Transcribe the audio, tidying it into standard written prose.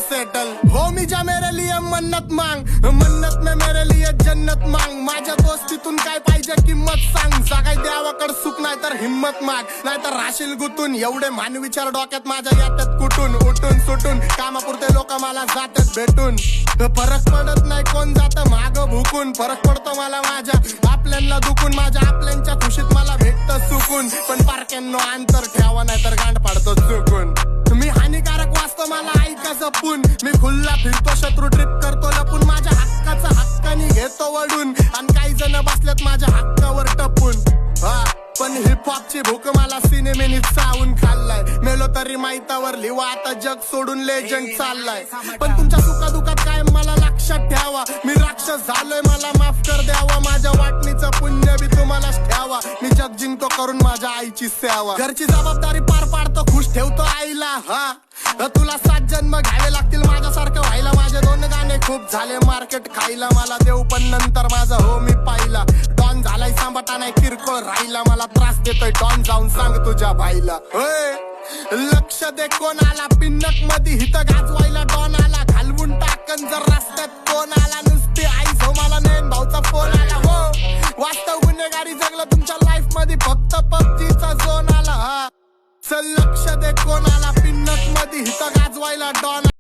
Settle. हो मी जा मेरे लिए मन्नत मांग, मन्नत में मेरे लिए जन्नत मांग। माझ्या दोस्तीतून काय पाहिजे किंमत सांग, सगळी देवाकड सुख नाही तर हिम्मत माग, नाहीतर राशील गुतून। एवढे मान विचार डोक्यात माझ्या येतात कुठून, उठून सुटून कामापुरते लोक मला जातात भेटून। फरक पडत नाही कोण जात माग भुकून, फरक पडतो मला माझ्या आपल्यांना दुखून, माझ्या आपल्यांच्या खुशीत मला भेटत सुकून। पण पारक्यांनो अंतर ठेवा नाही तर गांड पाडतो चुकून। मी हानिकारक वाचतो मला ऐका जपून, मी खुल्ला फिरतो शत्रू ट्रिप करतो लपून, माझ्या हक्काचा हक्कानी घेतो वडून, आणि काही जण बसल्यात माझ्या हक्कावर टपून। पण हिपहॉपची भूक मला सिनेमेनी चावून खाल्लाय, मेलो तरी माहितावर लिवा आता जग सोडून लेजंड चाललाय। पण तुमच्या सुखादुखात काय मला लक्षात ठेवा, मी राक्षस झालोय मला माफ कर द्यावा, माझ्या वाटणीचं पुण्य बी तुम्हालाच ठेवा, मी जग जिंकतो करून माझ्या आईची सेवा। घरची जबाबदारी पार पाडतो खुश ठेवतो आईला, तुला 7 जन्म घ्यावे लागतील माझ्यासारखं व्हायला, माझे 2 गाणे खूप झाले मार्केट खायला, मला देऊ पण नंतर माझा हो मी पाहिला। डॉन झालाय सांभाटा नाही किरकोळ राहिला, मला त्रास देतोय डॉन जाऊन सांग तुझ्या भाईला। लक्ष दे कोण आला पिन्नक मध्ये हिथं गाजवायला, डॉन आला घालवून टाकन जर रस्त्यात कोण आला, नुसती आईच हो मला नयन भाऊचा फोन आला। हो वास्तव गुन्हेगारी जगलं तुमच्या लाईफ मध्ये, फक्त पबजीचा झोन आला। चल लक्ष दे कोण आला पिन्नक मध्ये हिथं गाजवायला, डॉन